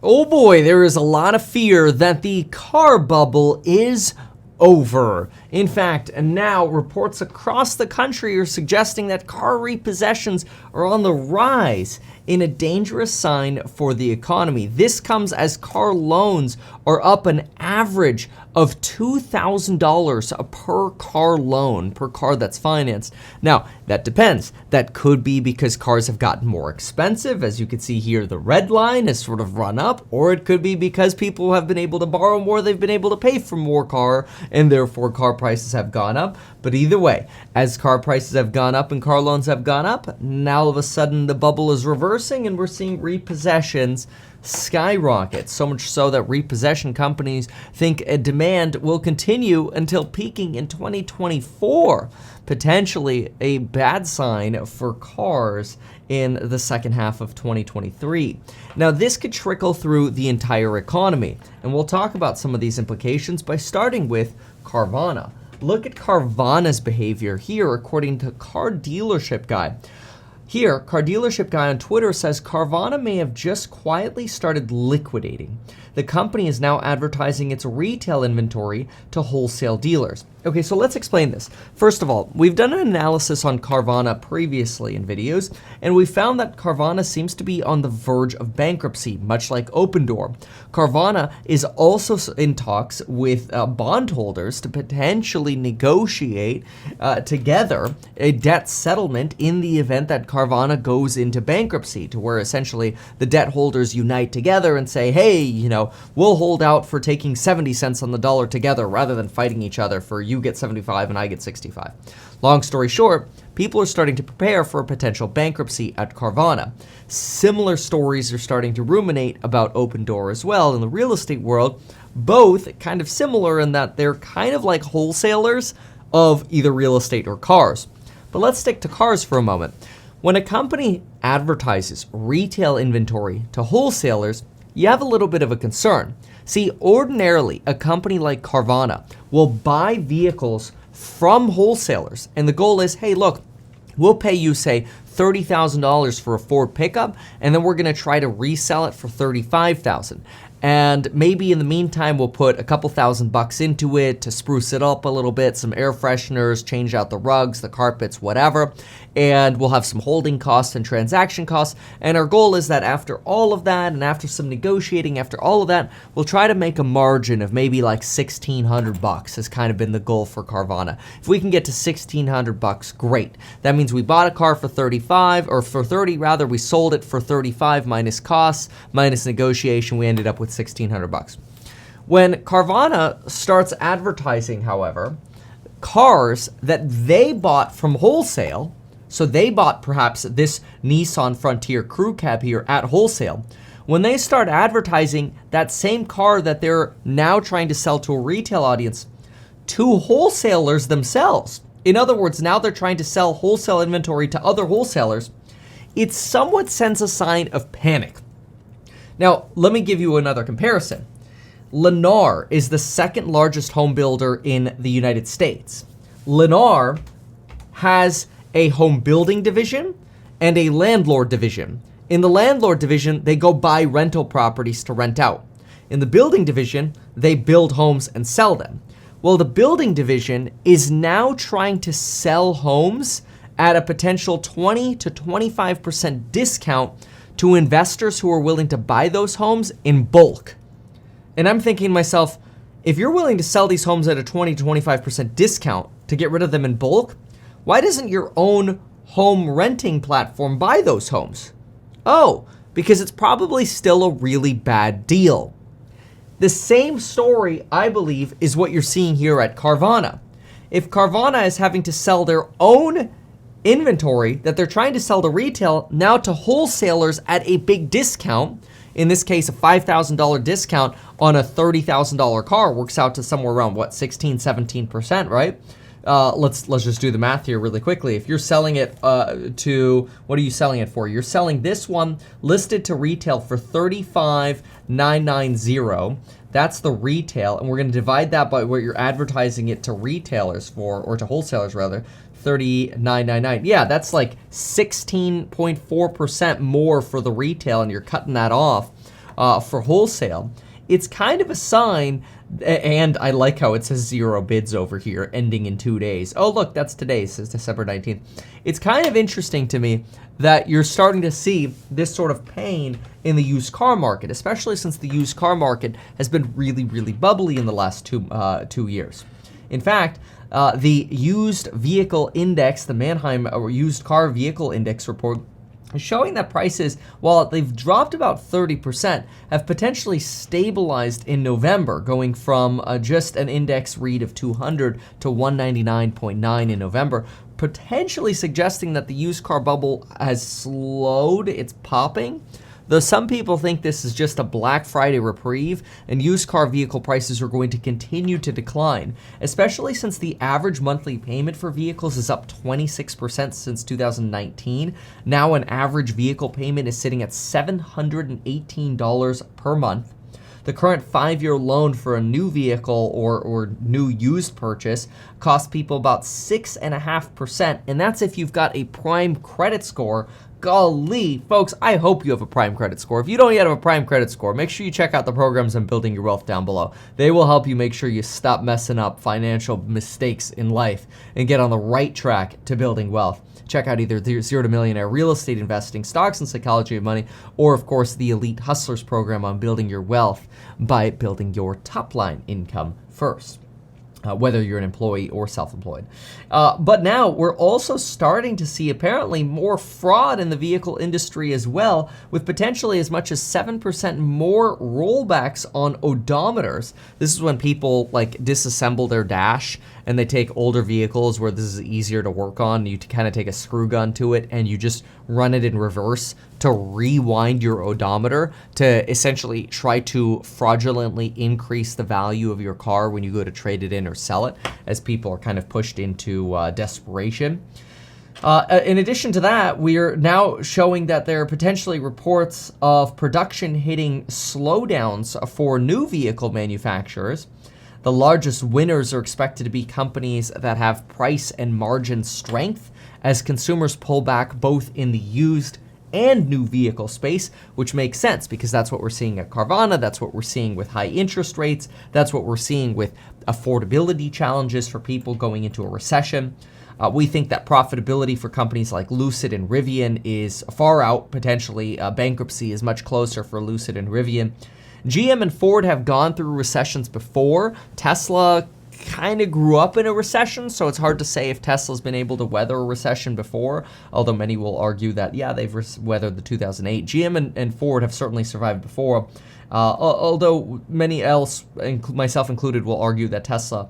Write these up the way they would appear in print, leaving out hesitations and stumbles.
Oh boy, there is a lot of fear that the car bubble is over. In fact, and now reports across the country are suggesting that car repossessions are on the rise, in a dangerous sign for the economy. This comes as car loans are up an average of $2,000 per car loan, per car that's financed. Now, that depends. That could be because cars have gotten more expensive. As you can see here, the red line has sort of run up, or it could be because people have been able to borrow more, they've been able to pay for more car, and therefore car prices have gone up. But either way, as car prices have gone up and car loans have gone up, now all of a sudden the bubble is reversing and we're seeing repossessions skyrocket. So much so that repossession companies think a demand will continue until peaking in 2024. Potentially a bad sign for cars in the second half of 2023. Now, this could trickle through the entire economy, and we'll talk about some of these implications by starting with Carvana. Look at Carvana's behavior here, according to Car Dealership Guy. Here, Car Dealership Guy on Twitter says Carvana may have just quietly started liquidating. The company is now advertising its retail inventory to wholesale dealers. Okay, so let's explain this. First of all, we've done an analysis on Carvana previously in videos, and we found that Carvana seems to be on the verge of bankruptcy, much like Opendoor. Carvana is also in talks with bondholders to potentially negotiate together a debt settlement in the event that Carvana goes into bankruptcy, to where essentially the debt holders unite together and say, hey, we'll hold out for taking 70 cents on the dollar together rather than fighting each other for you get 75 and I get 65. Long story short, people are starting to prepare for a potential bankruptcy at Carvana. Similar stories are starting to ruminate about Opendoor as well in the real estate world, both kind of similar in that they're kind of like wholesalers of either real estate or cars. But let's stick to cars for a moment. When a company advertises retail inventory to wholesalers, you have a little bit of a concern. See, ordinarily, a company like Carvana will buy vehicles from wholesalers, and the goal is, hey, look, we'll pay you, say, $30,000 for a Ford pickup, and then we're gonna try to resell it for $35,000. And maybe in the meantime, we'll put a couple $1,000 into it to spruce it up a little bit, some air fresheners, change out the rugs, the carpets, whatever. And we'll have some holding costs and transaction costs. And our goal is that after all of that, and after some negotiating, after all of that, we'll try to make a margin of maybe like $1,600 has kind of been the goal for Carvana. If we can get to $1,600, great. That means we bought a car for 35, or for 30 rather, we sold it for 35 minus costs, minus negotiation, we ended up with $1,600. When Carvana starts advertising, however, cars that they bought from wholesale, so they bought perhaps this Nissan Frontier Crew Cab here at wholesale, when they start advertising that same car that they're now trying to sell to a retail audience to wholesalers themselves, in other words, now they're trying to sell wholesale inventory to other wholesalers, it somewhat sends a sign of panic. Now, let me give you another comparison. Lennar is the second largest home builder in the United States. Lennar has a home building division and a landlord division. In the landlord division, they go buy rental properties to rent out. In the building division, they build homes and sell them. Well, the building division is now trying to sell homes at a potential 20 to 25% discount to investors who are willing to buy those homes in bulk. And I'm thinking to myself, if you're willing to sell these homes at a 20 to 25% discount to get rid of them in bulk, why doesn't your own home renting platform buy those homes? Oh, because it's probably still a really bad deal. The same story, I believe, is what you're seeing here at Carvana. If Carvana is having to sell their own inventory that they're trying to sell to retail now to wholesalers at a big discount, in this case a $5,000 discount on a $30,000 car works out to somewhere around what, 16-17%, right? Let's just do the math here really quickly. If you're selling it to, what are you selling it for? You're selling this one listed to retail for $35,990. That's the retail, and we're going to divide that by what you're advertising it to retailers for, or to wholesalers rather, $39.99. Yeah, that's like 16.4% more for the retail, and you're cutting that off for wholesale, it's kind of a sign. And I like how it says 0 bids over here, ending in 2 days. Oh, look, that's today, it says December 19th. It's kind of interesting to me that you're starting to see this sort of pain in the used car market, especially since the used car market has been really, really bubbly in the last 2 years. In fact, the used vehicle index, the Manheim used car vehicle index report, showing that prices, while they've dropped about 30%, have potentially stabilized in November, going from just an index read of 200 to 199.9 in November, potentially suggesting that the used car bubble has slowed its popping. Though some people think this is just a Black Friday reprieve and used car vehicle prices are going to continue to decline, especially since the average monthly payment for vehicles is up 26% since 2019. Now an average vehicle payment is sitting at $718 per month. The current 5-year loan for a new vehicle or new used purchase costs people about 6.5%, and that's if you've got a prime credit score. Golly, folks, I hope you have a prime credit score. If you don't yet have a prime credit score, make sure you check out the programs on Building Your Wealth down below. They will help you make sure you stop messing up financial mistakes in life and get on the right track to building wealth. Check out either the Zero to Millionaire Real Estate Investing, Stocks and Psychology of Money, or of course the Elite Hustlers program on building your wealth by building your top line income first. Whether you're an employee or self-employed. But now we're also starting to see apparently more fraud in the vehicle industry as well, with potentially as much as 7% more rollbacks on odometers. This is when people like disassemble their dash and they take older vehicles where this is easier to work on. You kind of take a screw gun to it and you just run it in reverse to rewind your odometer to essentially try to fraudulently increase the value of your car when you go to trade it in or sell it, as people are kind of pushed into desperation. In addition to that, we're now showing that there are potentially reports of production hitting slowdowns for new vehicle manufacturers. The largest winners are expected to be companies that have price and margin strength as consumers pull back both in the used and new vehicle space, which makes sense because that's what we're seeing at Carvana, that's what we're seeing with high interest rates, that's what we're seeing with affordability challenges for people going into a recession. We think that profitability for companies like Lucid and Rivian is far out. Potentially bankruptcy is much closer for Lucid and Rivian. GM and Ford have gone through recessions before. Tesla kind of grew up in a recession, so it's hard to say if Tesla's been able to weather a recession before, although many will argue that, yeah, they've weathered the 2008. GM and Ford have certainly survived before, although many else, myself included, will argue that Tesla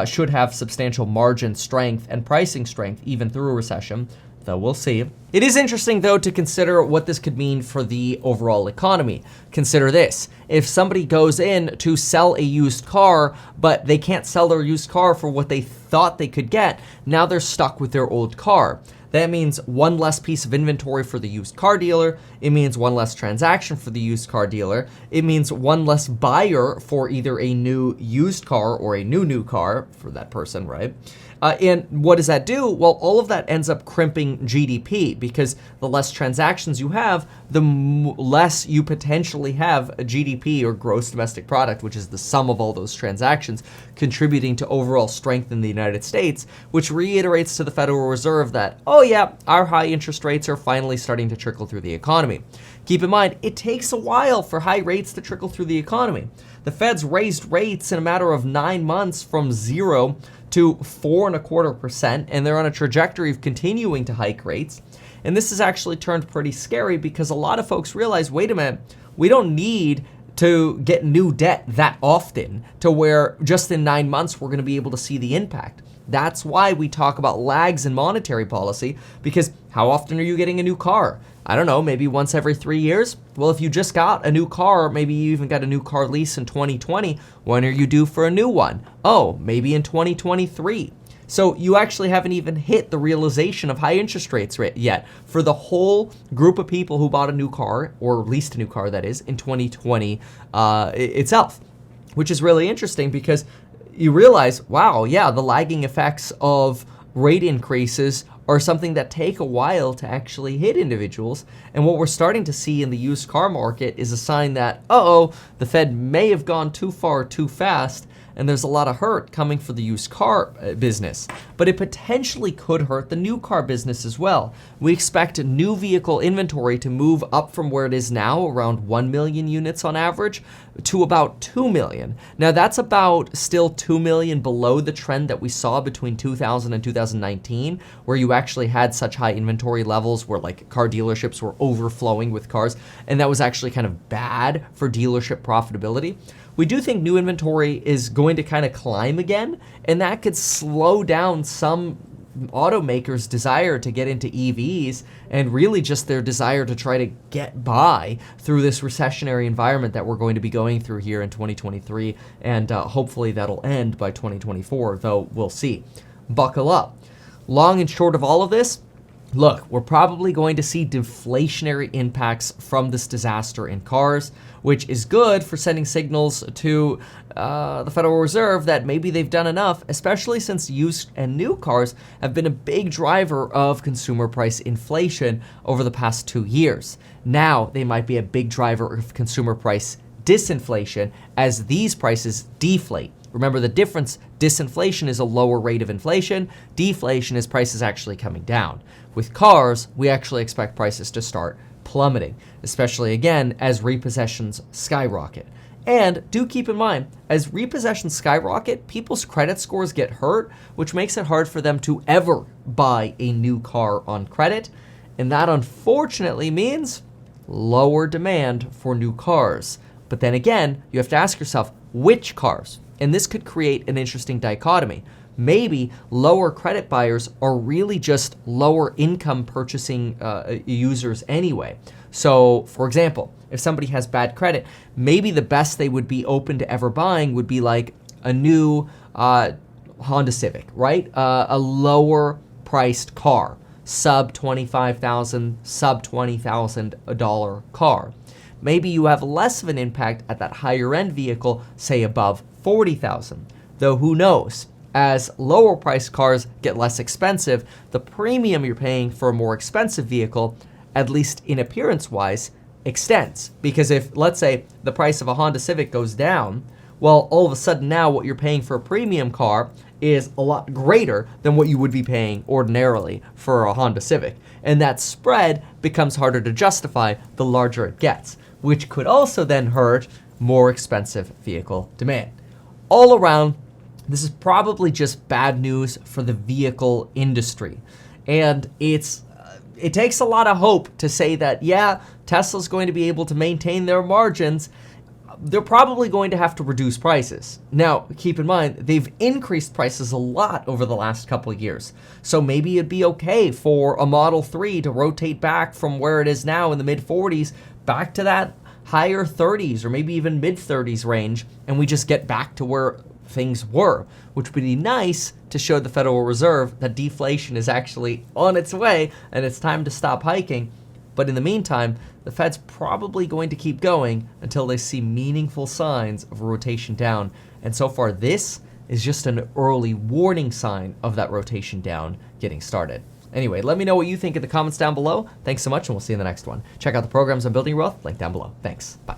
should have substantial margin strength and pricing strength even through a recession, though we'll see. It is interesting, though, to consider what this could mean for the overall economy. Consider this. If somebody goes in to sell a used car, but they can't sell their used car for what they thought they could get, now they're stuck with their old car. That means one less piece of inventory for the used car dealer. It means one less transaction for the used car dealer. It means one less buyer for either a new used car or a new car for that person, right? And what does that do? Well, all of that ends up crimping GDP because the less transactions you have, the less you potentially have a GDP or gross domestic product, which is the sum of all those transactions, contributing to overall strength in the United States, which reiterates to the Federal Reserve that, oh yeah, our high interest rates are finally starting to trickle through the economy. Keep in mind, it takes a while for high rates to trickle through the economy. The Fed's raised rates in a matter of 9 months from 0 to 4.25%, and they're on a trajectory of continuing to hike rates. And this has actually turned pretty scary because a lot of folks realize, wait a minute, we don't need to get new debt that often to where just in 9 months we're going to be able to see the impact. That's why we talk about lags in monetary policy, because how often are you getting a new car? I don't know, maybe once every 3 years? Well, if you just got a new car, maybe you even got a new car lease in 2020, when are you due for a new one? Oh, maybe in 2023. So you actually haven't even hit the realization of high interest rates yet for the whole group of people who bought a new car, or leased a new car that is, in 2020 itself, which is really interesting because you realize, wow, yeah, the lagging effects of rate increases are something that take a while to actually hit individuals. And what we're starting to see in the used car market is a sign that, the Fed may have gone too far too fast, and there's a lot of hurt coming for the used car business. But it potentially could hurt the new car business as well. We expect new vehicle inventory to move up from where it is now, around 1 million units on average, to about 2 million. Now that's about still 2 million below the trend that we saw between 2000 and 2019, where you actually had such high inventory levels where like car dealerships were overflowing with cars, and that was actually kind of bad for dealership profitability. We do think new inventory is going to kind of climb again, and that could slow down some automakers' desire to get into EVs and really just their desire to try to get by through this recessionary environment that we're going to be going through here in 2023, and hopefully that'll end by 2024, though we'll see. Buckle up. Long and short of all of this, look, we're probably going to see deflationary impacts from this disaster in cars, which is good for sending signals to the Federal Reserve that maybe they've done enough, especially since used and new cars have been a big driver of consumer price inflation over the past 2 years. Now they might be a big driver of consumer price disinflation as these prices deflate. Remember the difference, disinflation is a lower rate of inflation, deflation is prices actually coming down. With cars, we actually expect prices to start plummeting, especially again as repossessions skyrocket. And do keep in mind, as repossessions skyrocket, people's credit scores get hurt, which makes it hard for them to ever buy a new car on credit. And that unfortunately means lower demand for new cars. But then again, you have to ask yourself, which cars? And this could create an interesting dichotomy. Maybe lower credit buyers are really just lower income purchasing users anyway. So, for example, if somebody has bad credit, maybe the best they would be open to ever buying would be like a new Honda Civic, right? A lower priced car, sub $25,000, sub $20,000 car. Maybe you have less of an impact at that higher end vehicle, say above $40,000. Though who knows? As lower priced cars get less expensive, the premium you're paying for a more expensive vehicle, at least in appearance wise, extends. Because if, let's say, the price of a Honda Civic goes down, well, all of a sudden now what you're paying for a premium car is a lot greater than what you would be paying ordinarily for a Honda Civic. And that spread becomes harder to justify the larger it gets, which could also then hurt more expensive vehicle demand. All around, this is probably just bad news for the vehicle industry. And it takes a lot of hope to say that, yeah, Tesla's going to be able to maintain their margins. They're probably going to have to reduce prices. Now, keep in mind, they've increased prices a lot over the last couple of years. So maybe it'd be okay for a Model 3 to rotate back from where it is now in the mid 40s back to that higher 30s or maybe even mid 30s range, and we just get back to where things were, which would be nice to show the Federal Reserve that deflation is actually on its way and it's time to stop hiking. But in the meantime, the Fed's probably going to keep going until they see meaningful signs of rotation down. And so far, this is just an early warning sign of that rotation down getting started. Anyway, let me know what you think in the comments down below. Thanks so much, and we'll see you in the next one. Check out the programs on building wealth, link down below. Thanks. Bye.